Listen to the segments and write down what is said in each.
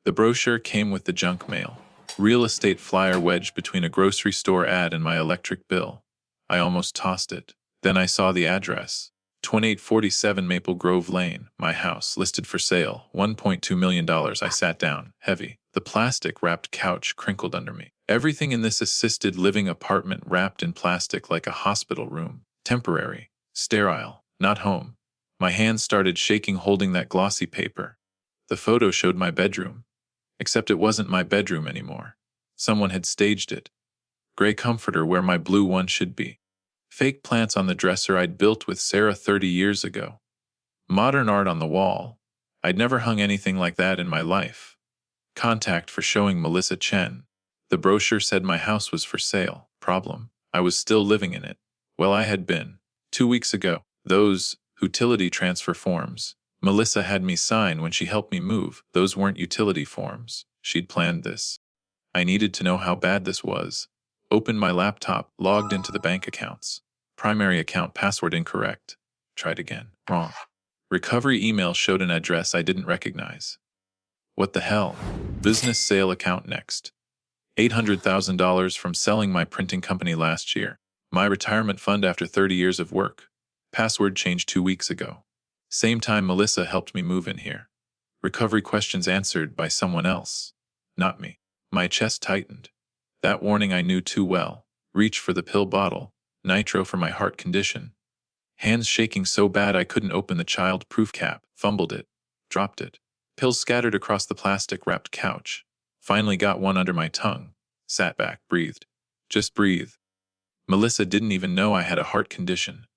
The brochure came with the junk mail. Real estate flyer wedged between a grocery store ad and my electric bill. I almost tossed it. Then I saw the address. 2847 Maple Grove Lane, my house, listed for sale, $1.2 million. I sat down, heavy. The plastic-wrapped couch crinkled under me. Everything in this assisted living apartment wrapped in plastic like a hospital room. Temporary. Sterile. Not home. My hands started shaking holding that glossy paper. The photo showed my bedroom. Except it wasn't my bedroom anymore. Someone had staged it. Gray comforter where my blue one should be. Fake plants on the dresser I'd built with Sarah 30 years ago. Modern art on the wall. I'd never hung anything like that in my life. Contact for showing Melissa Chen. The brochure said my house was for sale. Problem. I was still living in it. Well, I had been. 2 weeks ago. Those utility transfer forms Melissa had me sign when she helped me move, those weren't utility forms. She'd planned this. I needed to know how bad this was. Opened my laptop, logged into the bank accounts. Primary account password incorrect. Tried again. Wrong. Recovery email showed an address I didn't recognize. What the hell? Business sale account next. $800,000 from selling my printing company last year. My retirement fund after 30 years of work. Password changed 2 weeks ago. Same time Melissa helped me move in here. Recovery questions answered by someone else. Not me. My chest tightened. That warning I knew too well. Reach for the pill bottle. Nitro for my heart condition. Hands shaking so bad I couldn't open the child-proof cap. Fumbled it. Dropped it. Pills scattered across the plastic-wrapped couch. Finally got one under my tongue. Sat back, breathed. Just breathe. Melissa didn't even know I had a heart condition.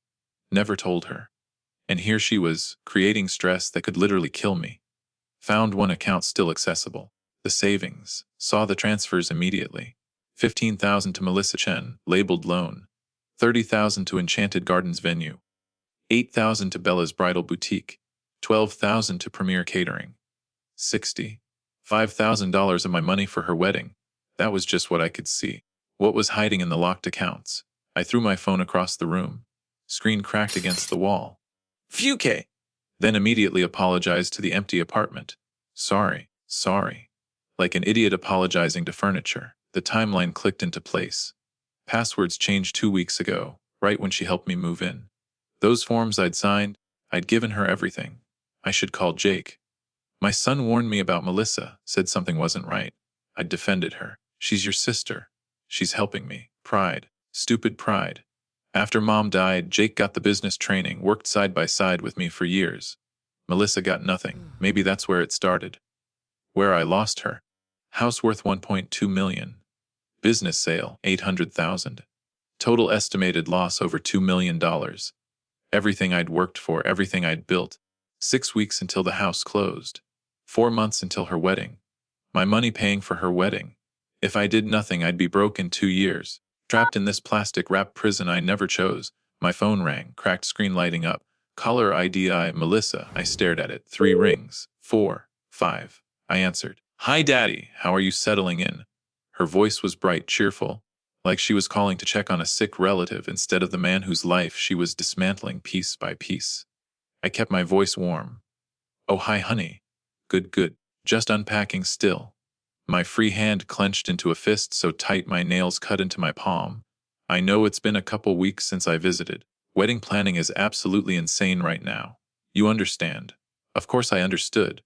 Never told her. And here she was, creating stress that could literally kill me. Found one account still accessible. The savings. Saw the transfers immediately. $15,000 to Melissa Chen, labeled loan. $30,000 to Enchanted Gardens venue. $8,000 to Bella's Bridal Boutique. $12,000 to Premier Catering. $5,000 of my money for her wedding. That was just what I could see. What was hiding in the locked accounts? I threw my phone across the room. Screen cracked against the wall. Phew-K! Then immediately apologized to the empty apartment. Sorry. Like an idiot apologizing to furniture. The timeline clicked into place. Passwords changed 2 weeks ago, right when she helped me move in. Those forms I'd signed, I'd given her everything. I should call Jake. My son warned me about Melissa, said something wasn't right. I'd defended her. She's your sister. She's helping me. Pride. Stupid pride. After Mom died, Jake got the business training, worked side by side with me for years. Melissa got nothing. Maybe that's where it started. Where I lost her. House worth $1.2 million. Business sale, $800,000. Total estimated loss over $2 million. Everything I'd worked for, everything I'd built. 6 weeks until the house closed. 4 months until her wedding. My money paying for her wedding. If I did nothing, I'd be broke in 2 years. Trapped in this plastic-wrapped prison I never chose. My phone rang, cracked screen lighting up. Caller ID Melissa. I stared at it. 3 rings. 4. 5. I answered. Hi, Daddy. How are you settling in? Her voice was bright, cheerful, like she was calling to check on a sick relative instead of the man whose life she was dismantling piece by piece. I kept my voice warm. Oh, hi, honey. Good. Just unpacking still. My free hand clenched into a fist so tight my nails cut into my palm. I know it's been a couple weeks since I visited. Wedding planning is absolutely insane right now. You understand. Of course I understood.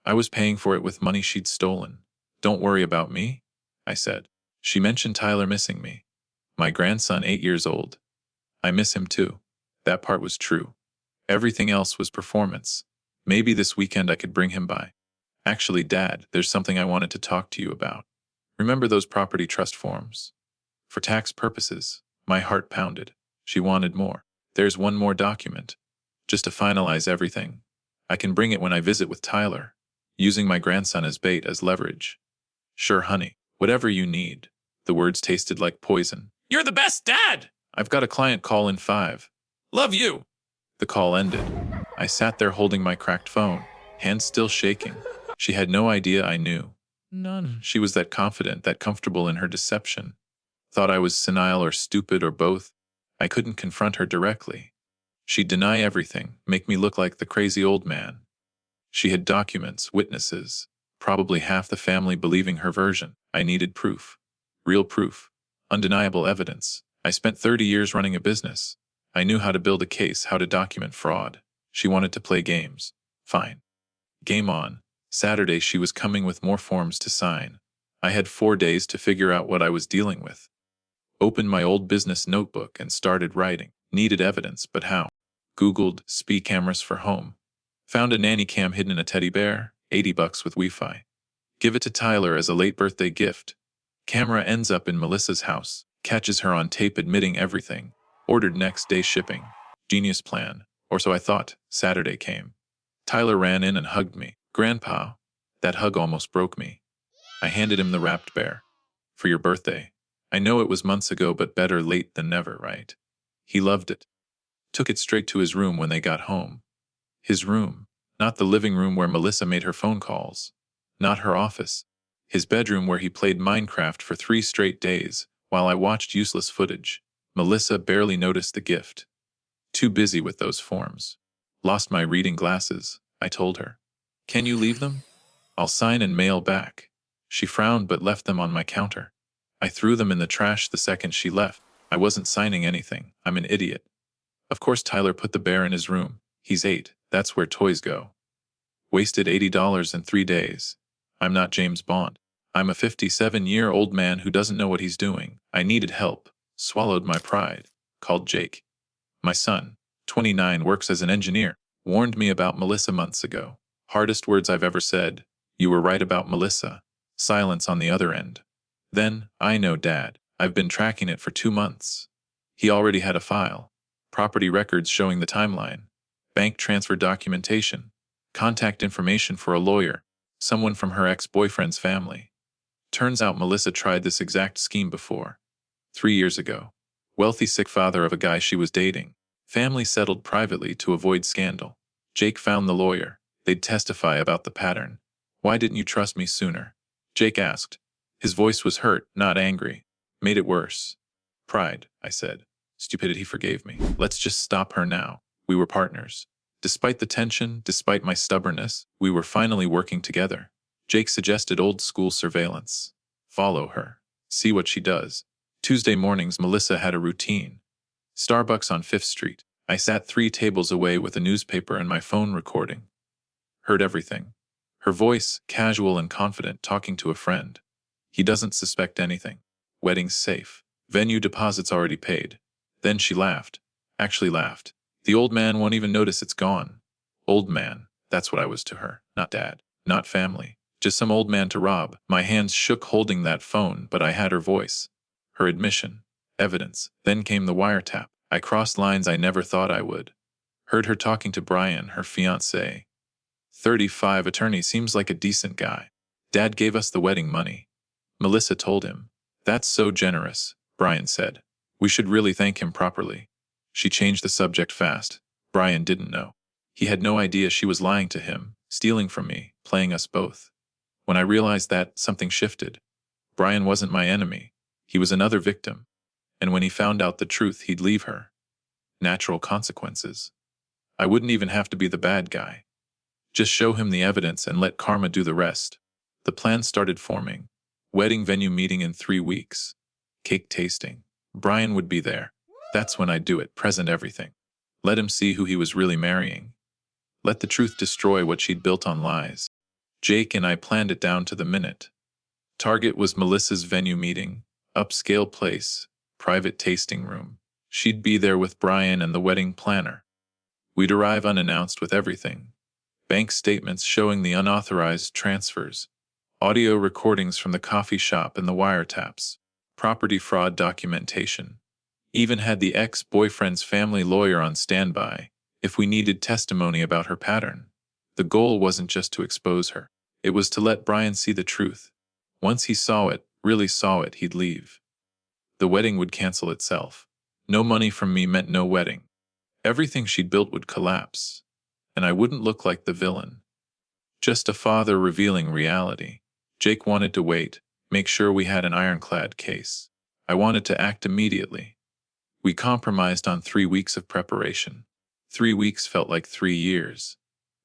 I was paying for it with money she'd stolen. Don't worry about me, I said. She mentioned Tyler missing me. My grandson, 8 years old. I miss him too. That part was true. Everything else was performance. Maybe this weekend I could bring him by. Actually, Dad, there's something I wanted to talk to you about. Remember those property trust forms? For tax purposes, my heart pounded. She wanted more. There's one more document. Just to finalize everything. I can bring it when I visit with Tyler. Using my grandson as bait, as leverage. Sure, honey. Whatever you need. The words tasted like poison. You're the best dad! I've got a client call in 5. Love you! The call ended. I sat there holding my cracked phone, hands still shaking. She had no idea I knew. None. She was that confident, that comfortable in her deception. Thought I was senile or stupid or both. I couldn't confront her directly. She'd deny everything, make me look like the crazy old man. She had documents, witnesses, probably half the family believing her version. I needed proof. Real proof. Undeniable evidence. I spent 30 years running a business. I knew how to build a case, how to document fraud. She wanted to play games. Fine. Game on. Saturday she was coming with more forms to sign. I had 4 days to figure out what I was dealing with. Opened my old business notebook and started writing. Needed evidence, but how? Googled spy cameras for home. Found a nanny cam hidden in a teddy bear, $80 with Wi-Fi. Give it to Tyler as a late birthday gift. Camera ends up in Melissa's house, catches her on tape admitting everything. Ordered next day shipping. Genius plan. Or so I thought. Saturday came. Tyler ran in and hugged me. Grandpa. That hug almost broke me. I handed him the wrapped bear. For your birthday. I know it was months ago, but better late than never, right? He loved it. Took it straight to his room when they got home. His room. Not the living room where Melissa made her phone calls. Not her office. His bedroom where he played Minecraft for 3 straight days, while I watched useless footage. Melissa barely noticed the gift. Too busy with those forms. Lost my reading glasses, I told her. Can you leave them? I'll sign and mail back. She frowned but left them on my counter. I threw them in the trash the second she left. I wasn't signing anything. I'm an idiot. Of course Tyler put the bear in his room. He's 8. That's where toys go. Wasted $80 in 3 days. I'm not James Bond. I'm a 57-year-old man who doesn't know what he's doing. I needed help. Swallowed my pride. Called Jake. My son, 29, works as an engineer. Warned me about Melissa months ago. Hardest words I've ever said. You were right about Melissa. Silence on the other end. Then, I know Dad. I've been tracking it for 2 months. He already had a file. Property records showing the timeline. Bank transfer documentation. Contact information for a lawyer. Someone from her ex-boyfriend's family. Turns out Melissa tried this exact scheme before. 3 years ago. Wealthy sick father of a guy she was dating. Family settled privately to avoid scandal. Jake found the lawyer. They'd testify about the pattern. Why didn't you trust me sooner? Jake asked. His voice was hurt, not angry. Made it worse. Pride, I said. Stupidity forgave me. Let's just stop her now. We were partners. Despite the tension, despite my stubbornness, we were finally working together. Jake suggested old-school surveillance. Follow her. See what she does. Tuesday mornings, Melissa had a routine. Starbucks on 5th Street. I sat 3 tables away with a newspaper and my phone recording. Heard everything. Her voice, casual and confident, talking to a friend. He doesn't suspect anything. Wedding's safe. Venue deposits already paid. Then she laughed. Actually laughed. The old man won't even notice it's gone. Old man. That's what I was to her. Not dad. Not family. Just some old man to rob. My hands shook holding that phone, but I had her voice. Her admission. Evidence. Then came the wiretap. I crossed lines I never thought I would. Heard her talking to Brian, her fiancé. 35, attorney, seems like a decent guy. Dad gave us the wedding money. Melissa told him. That's so generous, Brian said. We should really thank him properly. She changed the subject fast. Brian didn't know. He had no idea she was lying to him, stealing from me, playing us both. When I realized that, something shifted. Brian wasn't my enemy. He was another victim. And when he found out the truth, he'd leave her. Natural consequences. I wouldn't even have to be the bad guy. Just show him the evidence and let karma do the rest. The plan started forming. Wedding venue meeting in 3 weeks. Cake tasting. Brian would be there. That's when I'd do it, present everything. Let him see who he was really marrying. Let the truth destroy what she'd built on lies. Jake and I planned it down to the minute. Target was Melissa's venue meeting. Upscale place. Private tasting room. She'd be there with Brian and the wedding planner. We'd arrive unannounced with everything. Bank statements showing the unauthorized transfers. Audio recordings from the coffee shop and the wiretaps. Property fraud documentation. Even had the ex-boyfriend's family lawyer on standby, if we needed testimony about her pattern. The goal wasn't just to expose her. It was to let Brian see the truth. Once he saw it, really saw it, he'd leave. The wedding would cancel itself. No money from me meant no wedding. Everything she'd built would collapse. And I wouldn't look like the villain. Just a father revealing reality. Jake wanted to wait, make sure we had an ironclad case. I wanted to act immediately. We compromised on 3 weeks of preparation. 3 weeks felt like 3 years.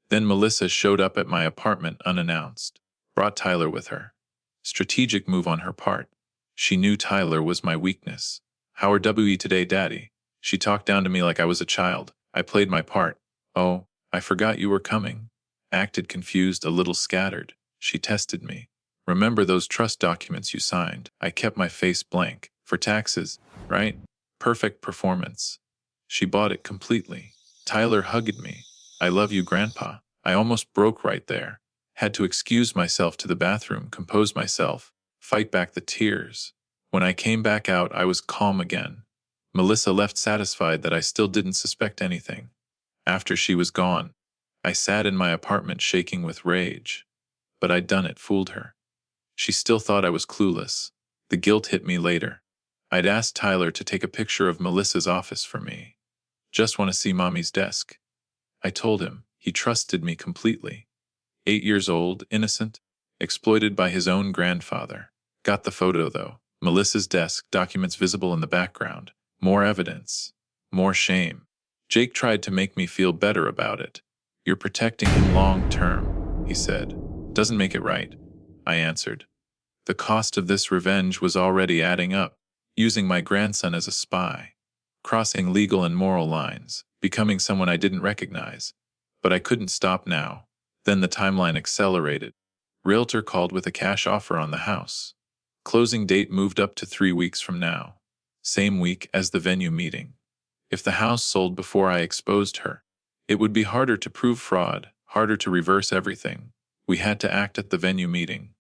Then Melissa showed up at my apartment unannounced. brought Tyler with her. Strategic move on her part. She knew Tyler was my weakness. "How are WE today, Daddy?" She talked down to me like I was a child. I played my part. "Oh, I forgot you were coming." Acted confused, a little scattered. She tested me. "Remember those trust documents you signed?" I kept my face blank. "For taxes, right?" Perfect performance. She bought it completely. Tyler hugged me. "I love you, Grandpa." I almost broke right there. Had to excuse myself to the bathroom, compose myself, fight back the tears. When I came back out, I was calm again. Melissa left satisfied that I still didn't suspect anything. After she was gone, I sat in my apartment shaking with rage. But I'd done it, fooled her. She still thought I was clueless. The guilt hit me later. I'd asked Tyler to take a picture of Melissa's office for me. "Just want to see Mommy's desk." I told him. He trusted me completely. 8 years old, innocent, exploited by his own grandfather. Got the photo, though. Melissa's desk, documents visible in the background. More evidence. More shame. Jake tried to make me feel better about it. "You're protecting him long term," he said. "Doesn't make it right," I answered. The cost of this revenge was already adding up. Using my grandson as a spy. Crossing legal and moral lines. Becoming someone I didn't recognize. But I couldn't stop now. Then the timeline accelerated. Realtor called with a cash offer on the house. Closing date moved up to 3 weeks from now. Same week as the venue meeting. If the house sold before I exposed her, it would be harder to prove fraud, harder to reverse everything. We had to act at the venue meeting.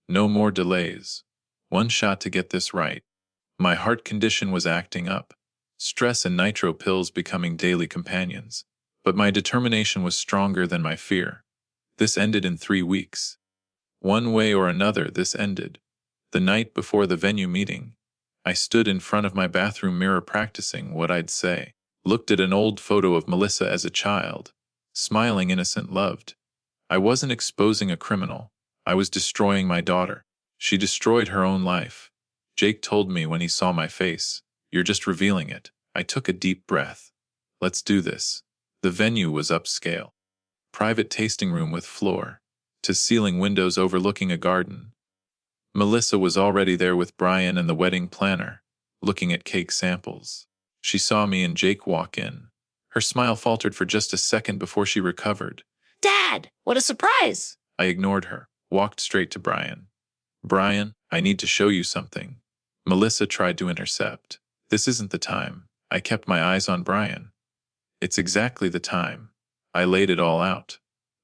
No more delays. One shot to get this right. My heart condition was acting up. Stress and nitro pills becoming daily companions. But my determination was stronger than my fear. This ended in 3 weeks. One way or another, this ended. The night before the venue meeting, I stood in front of my bathroom mirror practicing what I'd say. Looked at an old photo of Melissa as a child. Smiling, innocent, loved. I wasn't exposing a criminal. I was destroying my daughter. She destroyed her own life. Jake told me when he saw my face, "You're just revealing it." I took a deep breath. Let's do this. The venue was upscale. Private tasting room with floor-to-ceiling windows overlooking a garden. Melissa was already there with Brian and the wedding planner, looking at cake samples. She saw me and Jake walk in. Her smile faltered for just a second before she recovered. "Dad, what a surprise!" I ignored her, walked straight to Brian. "Brian, I need to show you something." Melissa tried to intercept. "This isn't the time." I kept my eyes on Brian. "It's exactly the time." I laid it all out.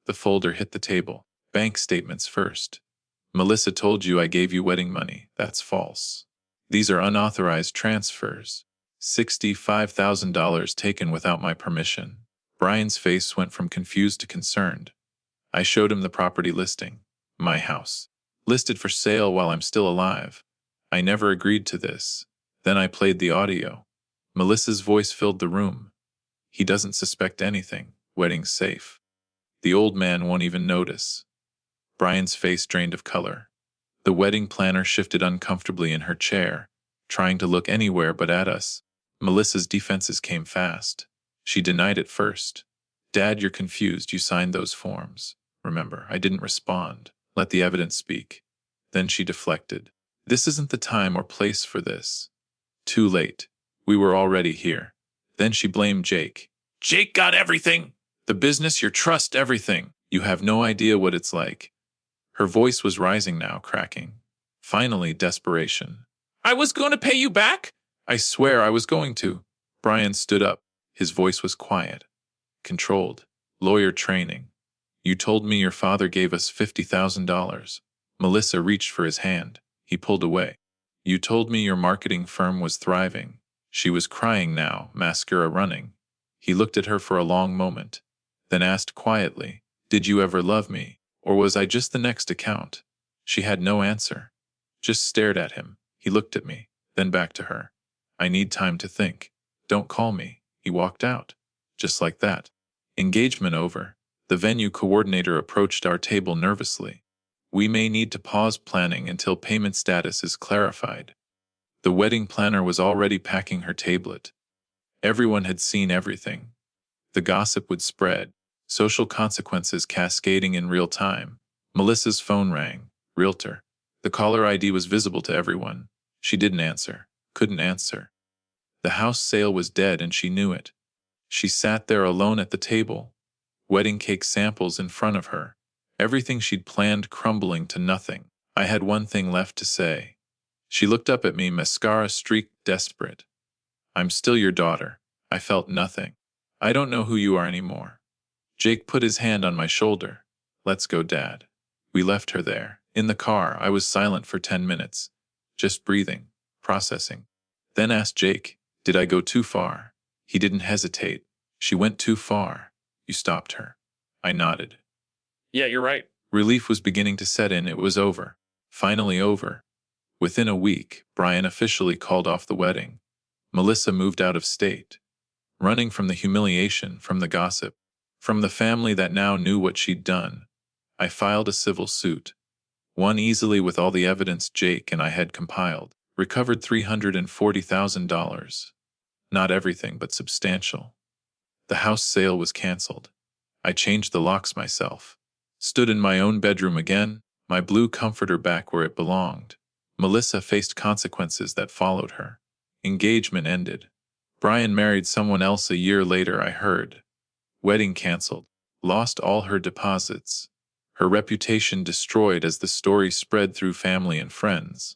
The folder hit the table. Bank statements first. "Melissa told you I gave you wedding money. That's false. These are unauthorized transfers. $65,000 taken without my permission." Brian's face went from confused to concerned. I showed him the property listing. My house. Listed for sale while I'm still alive. I never agreed to this. Then I played the audio. Melissa's voice filled the room. "He doesn't suspect anything. Wedding's safe. The old man won't even notice." Brian's face drained of color. The wedding planner shifted uncomfortably in her chair, trying to look anywhere but at us. Melissa's defenses came fast. She denied it first. "Dad, you're confused. You signed those forms." Remember, I didn't respond. Let the evidence speak. Then she deflected. "This isn't the time or place for this." Too late. We were already here. Then she blamed Jake. "Jake got everything. The business, your trust, everything. You have no idea what it's like." Her voice was rising now, cracking. Finally, desperation. "I was going to pay you back?" "I swear I was going to." Brian stood up. His voice was quiet. Controlled. Lawyer training. "You told me your father gave us $50,000. Melissa reached for his hand. He pulled away. "You told me your marketing firm was thriving." She was crying now, mascara running. He looked at her for a long moment, then asked quietly, "Did you ever love me, or was I just the next account?" She had no answer. Just stared at him. He looked at me, then back to her. "I need time to think. Don't call me." He walked out. Just like that. Engagement over. The venue coordinator approached our table nervously. "We may need to pause planning until payment status is clarified." The wedding planner was already packing her tablet. Everyone had seen everything. The gossip would spread, social consequences cascading in real time. Melissa's phone rang. Realtor. The caller ID was visible to everyone. She didn't answer. Couldn't answer. The house sale was dead and she knew it. She sat there alone at the table, wedding cake samples in front of her, everything she'd planned crumbling to nothing. I had one thing left to say. She looked up at me, mascara streaked, desperate. I'm still your daughter. I felt nothing. I don't know who you are anymore. Jake put his hand on my shoulder. Let's go, Dad. We left her there. In the car, I was silent for 10 minutes, just breathing, processing. Then asked Jake, did I go too far? He didn't hesitate. She went too far. You stopped her. I nodded. Yeah, you're right. Relief was beginning to set in. It was over. Finally over. Within a week, Brian officially called off the wedding. Melissa moved out of state, running from the humiliation, from the gossip, from the family that now knew what she'd done. I filed a civil suit, won easily with all the evidence Jake and I had compiled, recovered $340,000. Not everything, but substantial. The house sale was canceled. I changed the locks myself. Stood in my own bedroom again, my blue comforter back where it belonged. Melissa faced consequences that followed her. Engagement ended. Brian married someone else a year later, I heard. Wedding canceled. Lost all her deposits. Her reputation destroyed as the story spread through family and friends.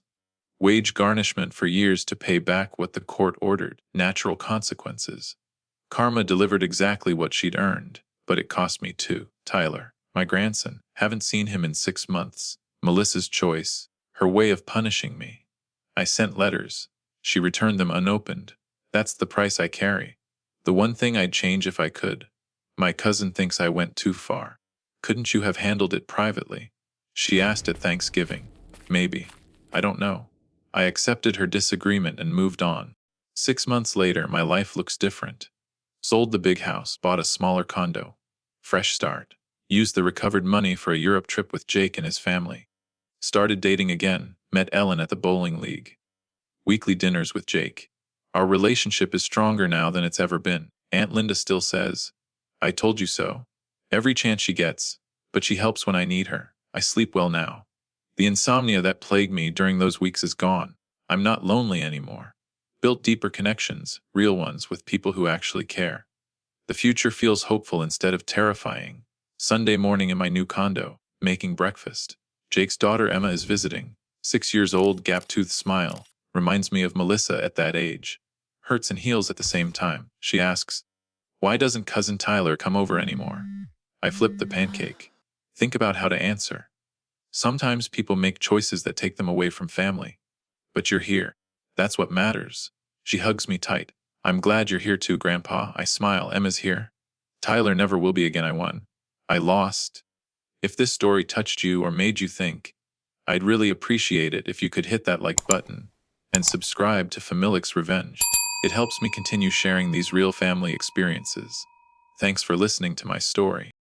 Wage garnishment for years to pay back what the court ordered. Natural consequences. Karma delivered exactly what she'd earned, but it cost me too. Tyler, my grandson, haven't seen him in 6 months. Melissa's choice. Her way of punishing me. I sent letters. She returned them unopened. That's the price I carry. The one thing I'd change if I could. My cousin thinks I went too far. Couldn't you have handled it privately? She asked at Thanksgiving. Maybe. I don't know. I accepted her disagreement and moved on. 6 months later, my life looks different. Sold the big house, bought a smaller condo. Fresh start. Used the recovered money for a Europe trip with Jake and his family. Started dating again, met Ellen at the bowling league. Weekly dinners with Jake. Our relationship is stronger now than it's ever been. Aunt Linda still says, I told you so. Every chance she gets, but she helps when I need her. I sleep well now. The insomnia that plagued me during those weeks is gone. I'm not lonely anymore. Built deeper connections, real ones with people who actually care. The future feels hopeful instead of terrifying. Sunday morning in my new condo, making breakfast. Jake's daughter Emma is visiting. 6 years old, gap-toothed smile. Reminds me of Melissa at that age. Hurts and heals at the same time. She asks, why doesn't cousin Tyler come over anymore? I flip the pancake. Think about how to answer. Sometimes people make choices that take them away from family. But you're here. That's what matters. She hugs me tight. I'm glad you're here too, Grandpa. I smile. Emma's here. Tyler never will be again. I won. I lost. If this story touched you or made you think, I'd really appreciate it if you could hit that like button and subscribe to Familic's Revenge. It helps me continue sharing these real family experiences. Thanks for listening to my story.